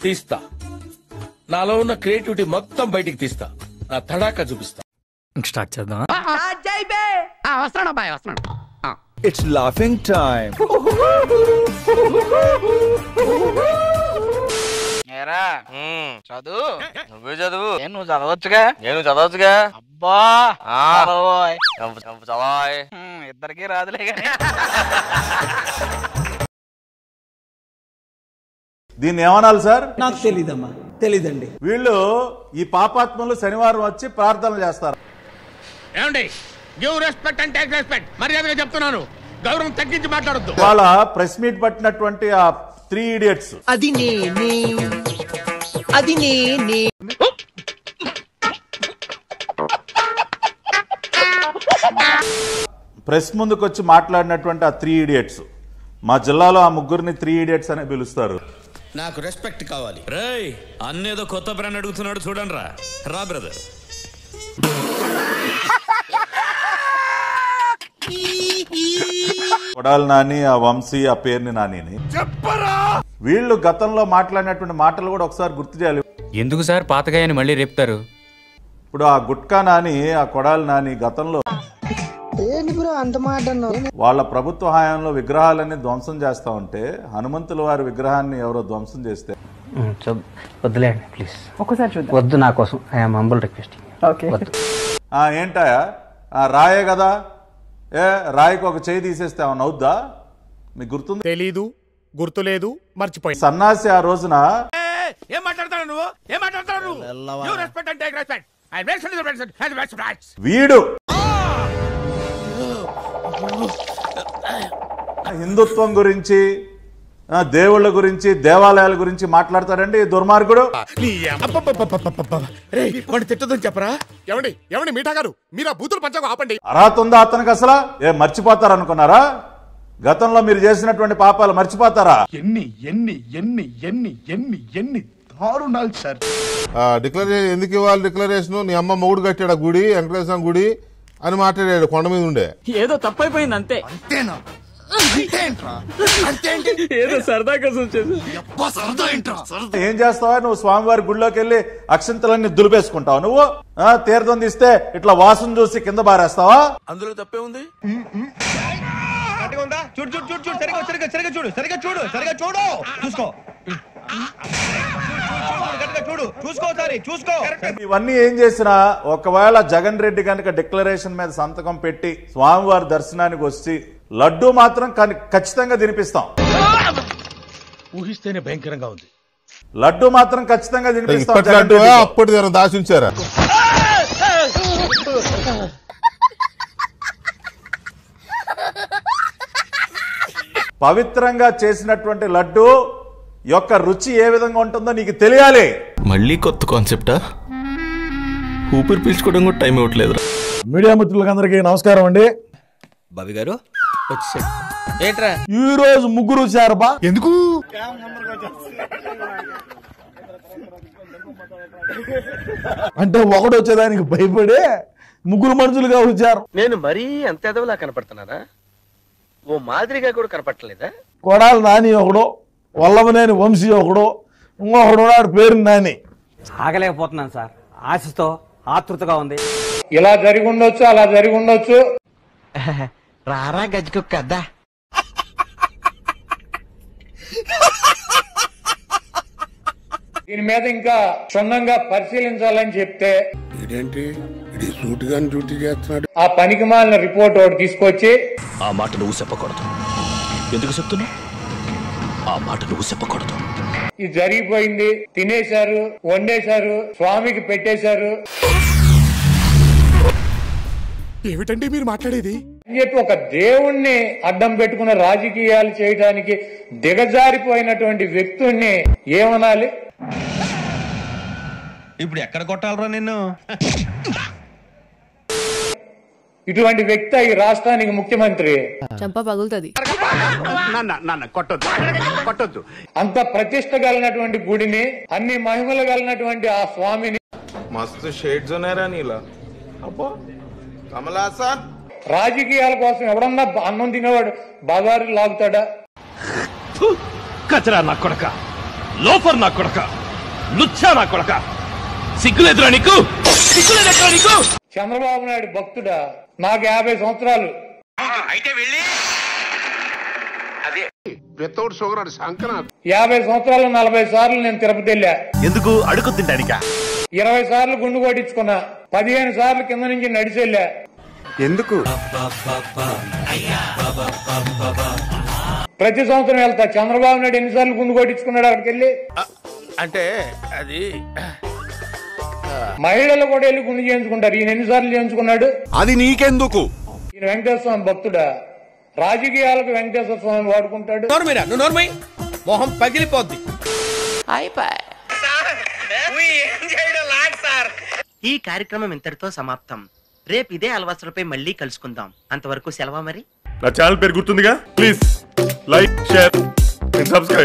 తీస్తా, నాలో ఉన్న క్రియేటివిటీ మొత్తం బయటికి తీస్తా, నా తడాకా చూపిస్తా. స్టార్ట్ చేద్దాం. It's laughing time. చదువు, నువ్వే చదువు. నువ్వు చదవచ్చుగా, నేను చదవచ్చుగా. అబ్బా చదవాయ్, ఇద్దరికి రాదులే కానీ. దీన్ని ఏమనాలి సార్? నాకు తెలీదమ్మా, తెలీదండి. వీళ్ళు ఈ పాపాత్మలు శనివారం వచ్చి ప్రార్థనలు చేస్తారు. ఏమండి, give respect and take respect. మర్యాదగా చెప్తున్నాను, గౌరవం తగ్గించి మాట్లాడొద్దు. వాళ్ళ ప్రెస్ మీట్ పట్టినటువంటి ఆ 3 idiots. అది నేనే, అది నేనే. ప్రెస్ ముందుకు వచ్చి మాట్లాడినటువంటి ఆ 3 idiots, మా జిల్లాలో ఆ ముగ్గురిని 3 idiots అని పిలుస్తారు. నాకు రెస్పెక్ట్ కావాలి. రేయ్, అన్నేదో కొత్త బ్రాండ్ అడుగుతున్నాడు చూడండి రా. రా బ్రదర్. కొడాలి నాని, ఆ వంశీ, ఆ పేరుని నానిని చెప్పరా. వీళ్ళు గతంలో మాట్లాడినటువంటి మాటలు కూడా ఒకసారి గుర్తు చేయాలి. ఎందుకు సార్ పాతగాయని మళ్ళీ రేపుతారు? ఇప్పుడు ఆ గుట్కా నాని, ఆ కొడాలి నాని గతంలో వాళ్ళ ప్రభుత్వ హయాంలో విగ్రహాలన్నీ ధ్వంసం చేస్తా ఉంటే, హనుమంతుల వారి విగ్రహాన్ని ఎవరో ధ్వంసం చేస్తే వద్దులేండి ప్లీజ్, ఒక్కసారి చూద్దాం. వద్దు, నా కోసం ఐఎమ్ హంబుల్ రిక్వెస్ట్. ఏంటాయా రాయే కదా, రాయికి ఒక చేయి తీసేస్తే ఏమన్నా అవుద్దా? మీకు గుర్తుంది? తెలీదు, గుర్తులేదు, మర్చిపోయి. సన్నాసి ఆ రోజున ఏం మాట్లాడతాడు నువ్వు? ఏం మాట్లాడతాడు నువ్వు? Give respect and take respect. I make sense and respect. వీడు హిందుత్వం గురించి, దేవుళ్ళ గురించి, దేవాలయాల గురించి మాట్లాడతాడండి దుర్మార్గుడు. తిట్టదని చెప్పరా? ఏమండి మీఠా గారు, మీరు ఆ బూతులు పంచకు ఆపండి. అర్హత ఉందా అతనికి అసలు? మర్చిపోతారు అనుకున్నారా? గతంలో మీరు చేసినటువంటి పాపాలు మర్చిపోతారా? ఎన్ని ఎన్ని ఎన్ని ఎన్ని ఎన్ని ఎన్ని దారుణాలు సార్. డిక్లరేషన్ ఎందుకు ఇవ్వాలి? డిక్లరేషన్ నీ అమ్మ మొగుడు కట్టాడు గుడి, వెంకటేశ్వర గుడి అని మాట్లాడాడు కొండ మీద ఉండే. ఏదో తప్పైపోయింది అంతే. అంతేనా? ఏదో సరదా కోసం ఏం చేస్తావా నువ్వు? స్వామివారి గుడిలోకి వెళ్ళి అక్షంతలన్నీ దులిపేసుకుంటావు నువ్వు? తీర్థం తీస్తే ఇట్లా వాసన చూసి కింద బారేస్తావా? అందులో తప్పే ఉంది. చూడు చూడు చూడు చూడు, సరిగా సరిగా సరిగా చూడు, సరిగా చూడు, సరిగా చూడు, చూసుకో, చూడు, చూసుకో, సరే చూసుకో. ఇవన్నీ ఏం చేసినా ఒకవేళ జగన్ రెడ్డి కనుక డిక్లరేషన్ మీద సంతకం పెట్టి స్వామివారి దర్శనానికి వచ్చి లడ్డూ మాత్రం ఖచ్చితంగా తినిపిస్తాం. ఊహిస్తేనే భయంకరంగా ఉంది. లడ్డూ మాత్రం ఖచ్చితంగా తినిపిస్తాం. అప్పుడు దాచి ఉంచారా? పవిత్రంగా చేసినటువంటి లడ్డూ యొక్క రుచి ఏ విధంగా ఉంటుందో నీకు తెలియాలి. మళ్ళీ కొత్త కాన్సెప్టా? ఊపిరి పీల్చుకోవడం కూడా టైం ఇవ్వట్లేదు. మీడియా మిత్రులకు అందరికీ నమస్కారం అండి. బాబీ గారు ఏంట్రా ఈ రోజు ముగ్గురు వచ్చారు బా. ఎందుకు? అంటే ఒకడు వచ్చేదానికి భయపడే ముగ్గురు మనుషులుగా వచ్చారు. నేను మరీ అంత ఎదవలా కనపడుతున్నారా? ఓ మాదిరిగా కూడా కనపడలేదా? కొడాలి నాని ఒకడు, వల్లభనేని వంశీ ఒకడు, ఇంకొకడు నాడు పేరు నాని. ఆగలేకపోతున్నాను సార్, ఆశతో ఆతృతగా ఉంది. ఇలా జరిగి ఉండొచ్చు, అలా జరిగి ఉండొచ్చు. రారా గజ్జుకు కదా. దీని మీద ఇంకా క్షుణ్ణంగా పరిశీలించాలని చెప్తే ఆ పనికి మాలిన రిపోర్ట్ ఒకటి తీసుకొచ్చి, ఆ మాట నువ్వు చెప్పకూడదు. ఎందుకు చెప్తున్నా? ఆ మాట నువ్వు చెప్పకూడదు. ఇది జరిగిపోయింది, తినేశారు, వండేశారు, స్వామికి పెట్టేశారు ఏమిటండి మీరు మాట్లాడేది అని చెప్పి ఒక దేవుణ్ణి అడ్డం పెట్టుకున్న రాజకీయాలు చేయడానికి దిగజారిపోయినటువంటి వ్యక్తుల్ని ఏమనాలి? ఇప్పుడు ఎక్కడ కొట్టాలరా నిన్ను? ఇటువంటి వ్యక్తి ఈ రాష్ట్రానికి ముఖ్యమంత్రి. చంప పగులుతుంది. అంత ప్రతిష్ట కలిగినటువంటి గుడిని, అన్ని మహిమలు కలిగినటువంటి ఆ స్వామిని మస్తు షేడ్స్ ఉన్నారా నీలా? అబ్బో కమలాసన్. రాజకీయాల కోసం ఎవడన్నా అన్నం తినేవాడు బజారు లాగుతాడా? కచరా నా కొడక, లోఫర్ నా కొడక, లుచ్చా నా కొడక, సిగ్గులేదురా నీకు? సిగ్గులేదురా నీకు? చంద్రబాబు నాయుడు భక్తుడా? నాకు 50 సంవత్సరాలు. అయితే వెళ్ళి 50 సంవత్సరాలు 40 సార్లు నేను తిరుపతి వెళ్ళా. ఎందుకు? అడుగు తింటానికా? 20 సార్లు గుండు కొట్టించుకున్నా. 15 సార్లు కింద నుంచి నడిచి వెళ్ళా. ఎందుకు? ప్రతి సంవత్సరం వెళ్తా. చంద్రబాబు నాయుడు ఎన్నిసార్లు గుండు కొట్టించుకున్నాడు అక్కడికి వెళ్ళి? అంటే అది మహిళలు కూడా వెళ్ళి గుండు చేయించుకుంటారు. ఈయన ఎన్నిసార్లు చేయించుకున్నాడు? అది నీకెందుకు? ఈయన వెంకటేశ్వర స్వామి భక్తుడా? రాజకీయాలకు వెంకటేశ్వర స్వామి వాడుకుంటాడు. మొహం పగిలిపోద్ది. ఈ కార్యక్రమం ఇంతటితో సమాప్తం. రేపు ఇదే అలవాసులపై మళ్ళీ కలుసుకుందాం. అంతవరకు సెలవా మరి. నా ఛానల్ పేరు గుర్తుందిగా? Please like, share and subscribe.